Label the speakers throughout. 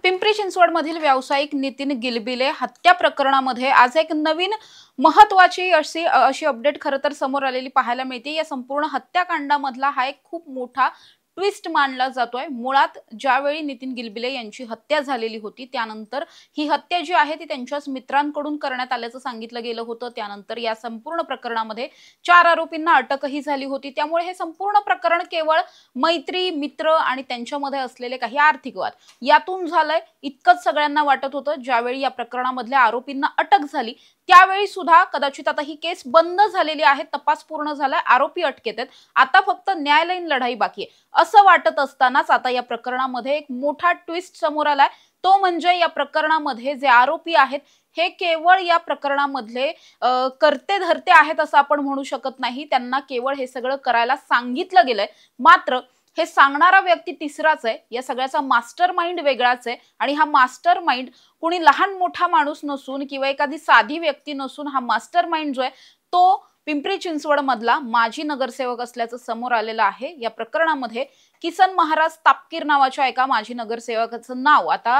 Speaker 1: पिंपरी चिंचवडमधील व्यावसायिक नितीन गिलबिले हत्या प्रकरणामध्ये आज एक नवीन महत्त्वाची अशी अपडेट खरं तर समोर आलेली पाहायला मिळते। या संपूर्ण हत्याकांडामधला हा एक खूप मोठा ट्विस्ट मानला जातोय। मुळात ज्यावेळी नितीन गिलबिले यांची हत्या झालेली होती त्यानंतर ही हत्या जी आहे ती त्यांच्याच मित्रांकडून करण्यात आल्याचं सांगितलं गेलं होतं। त्यानंतर या संपूर्ण प्रकरणामध्ये 4 आरोपींना अटकही झाली होती। त्यामुळे हे संपूर्ण प्रकरण केवळ मैत्री, मित्र आणि त्यांच्यामध्ये असलेले काही आर्थिक वाद यातून झालंय इतकंच सगळ्यांना वाटत होतं। ज्यावेळी या प्रकरणामधल्या आरोपींना अटक झाली त्यावेळी सुद्धा कदाचित आता ही केस बंद झालेली आहे, तपास पूर्ण झालाय, आरोपी अटकेत आहेत, आता फक्त न्यायालयीन लढाई बाकी आहे असं वाटत असतानाच आता या प्रकरणामध्ये एक मोठा ट्विस्ट समोर आलाय। तो म्हणजे या प्रकरणामध्ये जे आरोपी आहेत हे केवळ या प्रकरणामधले करते धरते आहेत असं आपण म्हणू शकत नाही। त्यांना केवळ हे सगळं करायला सांगितलं गेलंय, मात्र हे सांगणारा व्यक्ती तिसराच आहे। या सगळ्याचा मास्टर माइंड वेगळाच आहे आणि हा मास्टर माइंड कुणी लहान मोठा माणूस नसून किंवा एखादी साधी व्यक्ती नसून हा मास्टर माइंड जो आहे तो पिंपरी चिंचवड मधला माजी नगरसेवक असल्याचं समोर आलेलं आहे। या प्रकरणामध्ये किसन महाराज तापकीर नावाच्या एका माजी नगरसेवकाचं नाव आता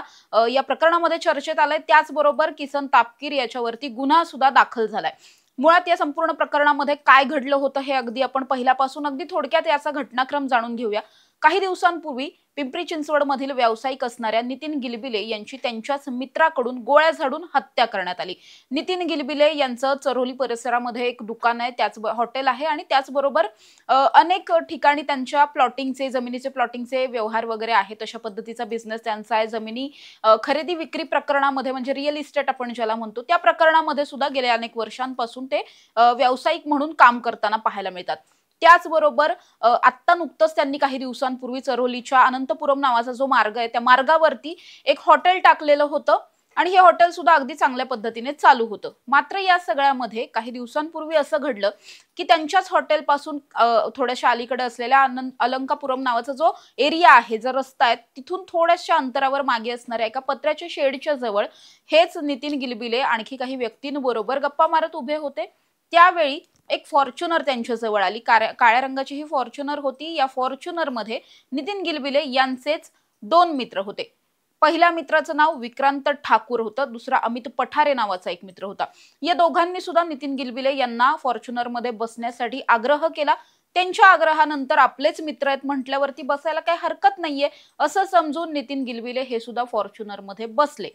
Speaker 1: या प्रकरणामध्ये चर्चेत आलंय। त्याचबरोबर किसन तापकीर याच्यावरती गुन्हा सुद्धा दाखल झालाय। मुळात या संपूर्ण प्रकरणामध्ये काय घडलं होतं हे अगदी आपण पहिल्यापासून अगदी थोडक्यात याचा घटनाक्रम जाणून घेऊया। काही दिवसांपूर्वी पिंपरी चिंचवड मधील व्यावसायिक असणाऱ्या नितीन गिलबिले यांची त्यांच्याच मित्राकडून गोळ्या झाडून हत्या करण्यात आली। नितीन गिलबिले यांचं चरोली परिसरामध्ये एक दुकान आहे, त्याच हॉटेल आहे आणि त्याचबरोबर अनेक ठिकाणी त्यांच्या प्लॉटिंगचे जमिनीचे प्लॉटिंगचे व्यवहार वगैरे आहेत। अशा पद्धतीचा बिझनेस त्यांचा आहे। जमिनी खरेदी विक्री प्रकरणामध्ये म्हणजे रिअल इस्टेट आपण ज्याला म्हणतो त्या प्रकरणामध्ये सुद्धा गेल्या अनेक वर्षांपासून ते व्यावसायिक म्हणून काम करताना पाहायला मिळतात। त्याचबरोबर आत्ता नुकतंच त्यांनी काही दिवसांपूर्वी चरोलीच्या अनंतपुरम नावाचा जो मार्ग आहे त्या मार्गावरती एक हॉटेल टाकलेलं होतं आणि हे हॉटेल सुद्धा अगदी चांगल्या पद्धतीने चालू होतं। मात्र या सगळ्यामध्ये काही दिवसांपूर्वी असं घडलं की त्यांच्याच हॉटेल पासून थोड्याशा अलीकडे असलेल्या अलंकापुरम नावाचा जो एरिया आहे, जो रस्ता आहे, तिथून थोड्याशा अंतरावर मागे असणाऱ्या एका पत्र्याच्या शेडच्या जवळ हेच नितीन गिलबिले आणखी काही व्यक्तींबरोबर गप्पा मारत उभे होते। त्यावेळी एक फॉर्च्युनर त्यांच्या जवळ आली। काळ्या रंगाची ही फॉर्च्युनर होती। या फॉर्च्युनर मध्ये नितीन गिलबिले यांचेच 2 मित्र होते। पहिल्या मित्राचं नाव विक्रांत ठाकूर होतं, दुसरा अमित पठारे नावाचा एक मित्र होता। या दोघांनी सुद्धा नितीन गिलबिले यांना फॉर्च्युनर मध्ये बसण्यासाठी आग्रह केला। त्यांच्या आग्रहानंतर आपलेच मित्र आहेत म्हटल्यावरती बसायला काही हरकत नाहीये असं समजून नितीन गिलबिले हे सुद्धा फॉर्च्युनर मध्ये बसले।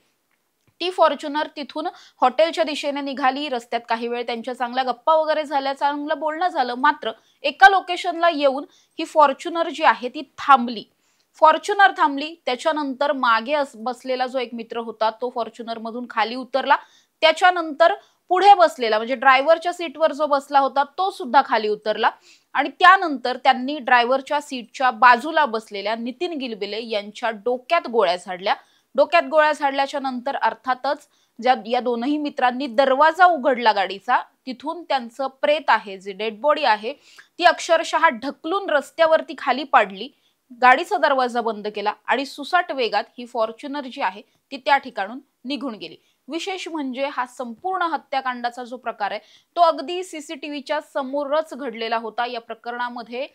Speaker 1: ती फॉर्च्युनर तिथून हॉटेलच्या दिशेने निघाली। रस्त्यात काही वेळ त्यांच्या चांगल्या गप्पा वगैरे झाल्या, चांगलं बोलणं झालं, मात्र एका लोकेशनला येऊन ही फॉर्च्युनर जी आहे ती थांबली। फॉर्च्युनर थांबली त्याच्यानंतर मागे बसलेला जो एक मित्र होता तो फॉर्च्युनर मधून खाली उतरला। त्याच्यानंतर पुढे बसलेला म्हणजे ड्रायव्हरच्या सीटवर जो बसला होता तो सुद्धा खाली उतरला आणि त्यानंतर त्यांनी ड्रायव्हरच्या सीटच्या बाजूला बसलेल्या नितीन गिलबिले यांच्या डोक्यात गोळ्या झाडल्या। डोक्यात गोळ्या झाडल्याच्या नंतर अर्थातच या दोनही मित्रांनी दरवाजा उघडला गाडीचा, तिथून त्यांचं प्रेत आहे, जे डेड बॉडी आहे ती अक्षरशः ढकलून रस्त्यावरती खाली पाडली, गाडीचा दरवाजा बंद केला आणि सुसाट वेगात ही फॉर्च्युनर जी आहे ती त्या ठिकाणून निघून गेली। विशेष म्हणजे हा संपूर्ण हत्याकांडाचा जो प्रकार आहे तो अगदी सीसीटीव्हीच्या समोरच घडलेला होता। या प्रकरणामध्ये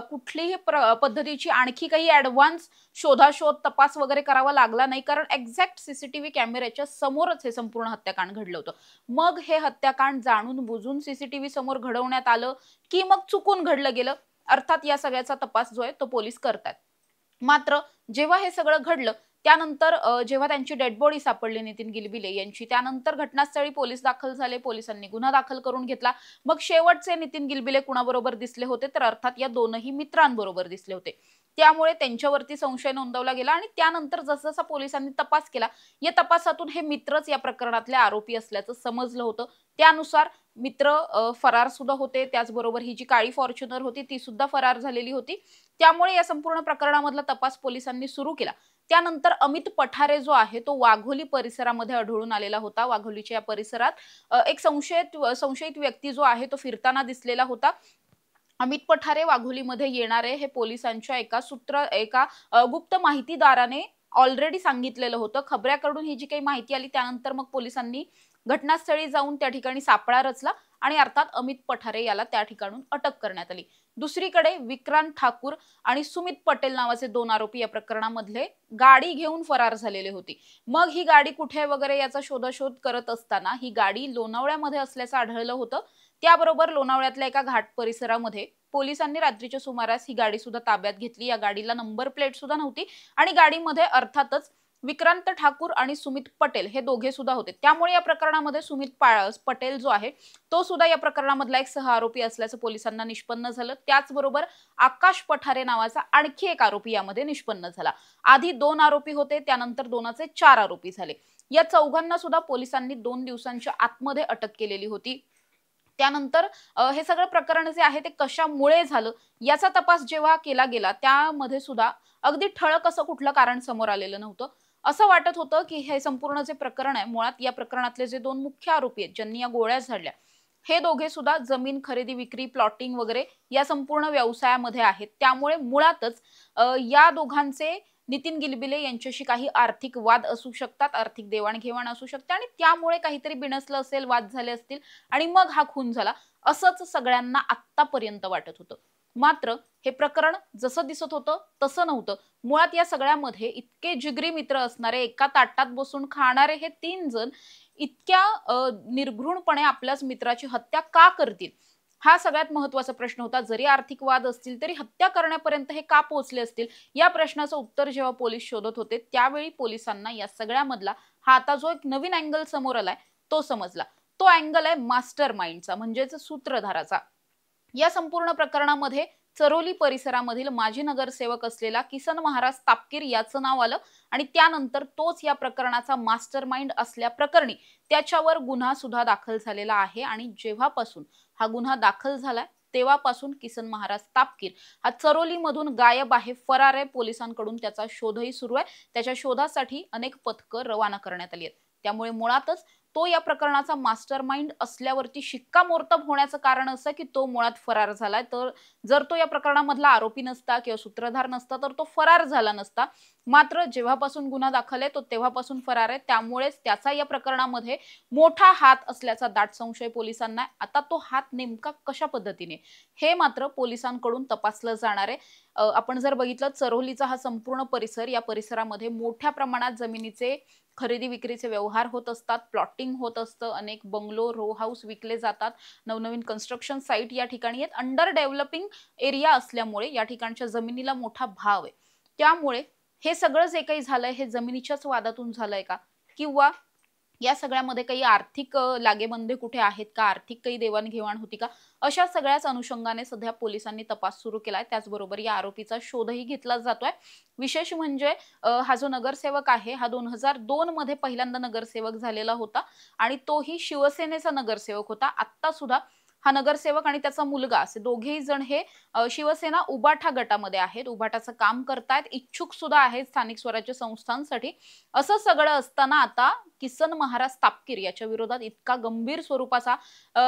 Speaker 1: कुठलीही पद्धतीची आणखी काही ऍडव्हान्स शोधाशोध तपास वगैरे करावा लागला नाही, कारण एक्झॅक्ट सीसीटीव्ही कॅमेऱ्याच्या समोरच हे संपूर्ण हत्याकांड घडलं होतं। मग हे हत्याकांड जाणून बुजून सीसीटीव्ही समोर घडवण्यात आलं की मग चुकून घडलं गेलं, अर्थात या सगळ्याचा तपास जो आहे तो पोलीस करतात। मात्र जेव्हा हे सगळं घडलं त्यानंतर जेव्हा त्यांची डेड बॉडी सापडली नितीन गिलबिले यांची, त्यानंतर घटनास्थळी पोलीस दाखल झाले, पोलिसांनी गुन्हा दाखल करून घेतला। मग शेवटचे नितीन गिलबिले कुणाबरोबर दिसले होते तर अर्थात या दोनही मित्रांबरोबर दिसले होते। त्यामुळे त्यांच्यावरती संशय नोंदवला गेला आणि त्यानंतर जसजसा पोलिसांनी तपास केला या तपासातून हे मित्रच या प्रकरणातले आरोपी असल्याचं समजलं होतं। त्यानुसार मित्र फरार सुद्धा होते, त्याचबरोबर ही जी काळी फॉर्च्युनर होती ती सुद्धा फरार झालेली होती। त्यामुळे या संपूर्ण प्रकरणामधला तपास पोलिसांनी सुरू केला। त्यानंतर अमित पठारे जो आहे तो वाघोली परिसरामध्ये आढळून आलेला होता। वाघोलीच्या या परिसरात एक संशयित व्यक्ती जो आहे तो फिरताना दिसलेला होता। अमित पठारे वाघोलीमध्ये येणारे हे पोलिसांच्या एका गुप्त माहितीदाराने ऑलरेडी सांगितलेलं होतं। खबऱ्याकडून ही जी काही माहिती आली त्यानंतर मग पोलिसांनी घटनास्थळी जाऊन त्या ठिकाणी सापळा रचला आणि अर्थात अमित पठारे याला त्या ठिकाणून अटक करण्यात आली। दुसरीकडे विक्रांत ठाकूर आणि सुमित पटेल नावाचे 2 आरोपी या प्रकरणामधले गाडी घेऊन फरार झालेले होते। मग ही गाडी कुठे वगैरे याचा शोधाशोध करत असताना ही गाडी लोणावळ्यामध्ये असल्याचं आढळलं होतं। त्याबरोबर लोणावळ्यातल्या एका घाट परिसरामध्ये पोलिसांनी रात्रीच्या सुमारास ही गाडी सुद्धा ताब्यात घेतली। या गाडीला नंबर प्लेट सुद्धा नव्हती आणि गाडीमध्ये अर्थातच विक्रांत ठाकूर आणि सुमित पटेल हे दोघे सुद्धा होते। त्यामुळे या प्रकरणामध्ये सुमित पटेल जो आहे तो सुद्धा या प्रकरणामधला एक सह आरोपी असल्याचं पोलिसांना निष्पन्न झालं। त्याचबरोबर आकाश पठारे नावाचा आणखी एक आरोपी यामध्ये निष्पन्न झाला। आधी 2 आरोपी होते, त्यानंतर 2चे 4 आरोपी झाले। या चौघांना सुद्धा पोलिसांनी 2 दिवसांच्या आतमध्ये अटक केलेली होती। त्यानंतर हे सगळं प्रकरण जे आहे ते कशामुळे झालं याचा तपास जेव्हा केला गेला त्यामध्ये सुद्धा अगदी ठळक असं कुठलं कारण समोर आलेलं नव्हतं। असं वाटत होतं की हे संपूर्ण जे प्रकरण आहे मुळात या प्रकरणातले जे 2 मुख्य आरोपी आहेत ज्यांनी या गोळ्या झाडल्या हे दोघे सुद्धा जमीन खरेदी विक्री प्लॉटिंग वगैरे या संपूर्ण व्यवसायामध्ये आहेत। त्यामुळे मुळातच या दोघांचे नितीन गिलबिले यांच्याशी काही आर्थिक वाद असू शकतात, आर्थिक देवाणघेवाण असू शकते आणि त्यामुळे काहीतरी बिनसलं असेल, वाद झाले असतील आणि मग हा खून झाला असंच सगळ्यांना आत्तापर्यंत वाटत होतं। मात्र हे प्रकरण जसं दिसत होतं तसं नव्हतं। मुळात या सगळ्यामध्ये इतके जिगरी मित्र असणारे, एका ताटात बसून खाणारे हे 3 जण इतक्या निर्घृणपणे आपल्याच मित्राची हत्या का करतील? हा सगळ्यात महत्त्वाचा प्रश्न होता। जरी आर्थिक वाद असतील तरी हत्या करण्यापर्यंत हे का पोहोचले असतील? या प्रश्नाचं उत्तर जेव्हा पोलीस शोधत होते त्यावेळी पोलिसांना या सगळ्यामधला हा आता जो एक नवीन अँगल समोर आलाय तो समजला। तो अँगल आहे मास्टर माइंडचा म्हणजेच सूत्रधाराचा। या संपूर्ण प्रकरणामध्ये चरोली परिसरामधील माजी नगरसेवक असलेला किसन महाराज तापकीर याचं नाव आलं आणि त्यानंतर तोच या प्रकरणाचा मास्टर माइंड असल्या प्रकरणी त्याच्यावर गुन्हा सुद्धा दाखल झालेला आहे आणि जेव्हापासून हा गुन्हा दाखल झालाय तेव्हापासून किसन महाराज तापकीर हा चरोलीमधून गायब आहे, फरार आहे। पोलिसांकडून त्याचा शोधही सुरू आहे। त्याच्या शोधासाठी अनेक पथकं रवाना करण्यात आली आहेत। त्यामुळे मुळातच तो या प्रकरणाचा मास्टर माइंड असल्यावरती शिक्कामोर्तब होण्याचं कारण असं की तो मुळात फरार झालाय। तर जर तो या प्रकरणामधला आरोपी नसता किंवा सूत्रधार नसता तर तो फरार झाला नसता। मात्र जेव्हापासून गुन्हा दाखल आहे तो तेव्हापासून फरार आहे। त्यामुळेच त्याचा या प्रकरणामध्ये मोठा हात असल्याचा दाट संशय पोलिसांना। आता तो हात नेमका कशा पद्धतीने हे मात्र पोलिसांकडून तपासलं जाणार आहे। आपण जर बघितलं चरोलीचा हा संपूर्ण परिसर, या परिसरामध्ये मोठ्या प्रमाणात जमिनीचे खरेदी विक्रीचे व्यवहार होत असतात, प्लॉटिंग होत असतं, अनेक बंगलो रो हाऊस विकले जातात, नवनवीन कन्स्ट्रक्शन साईट या ठिकाणी आहेत। अंडर डेव्हलपिंग एरिया असल्यामुळे या ठिकाणच्या जमिनीला मोठा भाव आहे। त्यामुळे हे सगळं जे काही झालंय हे जमिनीच्याच वादातून झालंय का किंवा या सगळ्यामध्ये काही आर्थिक लागेबंधे कुठे आहेत का, आर्थिक काही देवाणघेवाण होती का, अशा सगळ्याच अनुषंगाने सध्या पोलिसांनी तपास सुरू केलाय। त्याचबरोबर या आरोपीचा शोधही घेतला जातोय। विशेष म्हणजे हा जो नगरसेवक आहे हा 2002 मध्ये पहिल्यांदा नगरसेवक झालेला होता आणि तोही शिवसेनेचा नगरसेवक होता। आता सुद्धा हा नगरसेवक आणि त्याचा मुलगा असे दोघेही जण हे शिवसेना उबाठा गटामध्ये आहेत, उबाटाचं काम करतायत, इच्छुक सुद्धा आहेत स्थानिक स्वराज्य संस्थांसाठी। असं सगळं असताना आता किसन महाराज तापकीर याच्या विरोधात इतका गंभीर स्वरूपाचा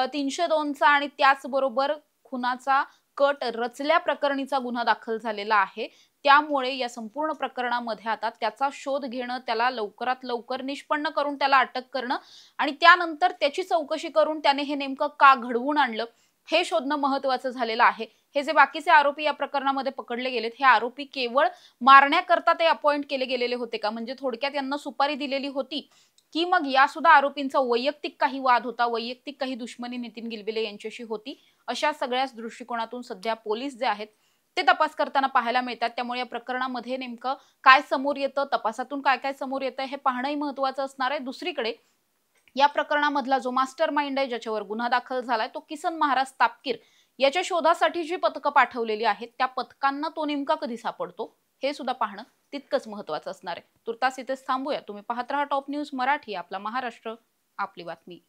Speaker 1: 302चा आणि त्याचबरोबर खुनाचा कट रचल्या प्रकरणीचा गुन्हा दाखल झालेला आहे। त्यामुळे या संपूर्ण प्रकरणामध्ये आता त्याचा शोध घेणं, त्याला लवकरात लवकर निष्पन्न करून त्याला अटक करणं आणि त्यानंतर त्याची चौकशी करून त्याने हे नेमकं का घडवून आणलं हे शोधणं महत्त्वाचं झालेलं आहे। हे जे बाकीचे आरोपी या प्रकरणामध्ये पकडले गेलेत हे आरोपी केवळ मारण्याकरता ते अपॉइंट केले गेलेले होते का, म्हणजे थोडक्यात यांना सुपारी दिलेली होती की मग या सुद्धा आरोपींचा वैयक्तिक काही वाद होता, वैयक्तिक काही दुश्मनी नितीन गिलबिले यांच्याशी होती? अशा सगळ्याच दृष्टिकोनातून सध्या पोलीस जे आहेत ते तपास करताना पाहायला मिळतात। त्यामुळे या प्रकरणामध्ये नेमकं काय समोर येतं, तपासातून काय काय समोर येतं हे पाहणंही महत्त्वाचं असणार आहे। दुसरीकडे या प्रकरणामधला जो मास्टर माइंड आहे ज्याच्यावर गुन्हा दाखल झालाय तो किसन महाराज तापकीर याच्या शोधासाठी जी पथकं पाठवलेली आहेत त्या पथकांना तो नेमका कधी सापडतो हे सुद्धा पाहणं तितकंच महत्त्वाचं असणार आहे। तुर्तास इथेच थांबूया। तुम्ही पाहत रहा टॉप न्यूज मराठी, आपला महाराष्ट्र, आपली बातमी।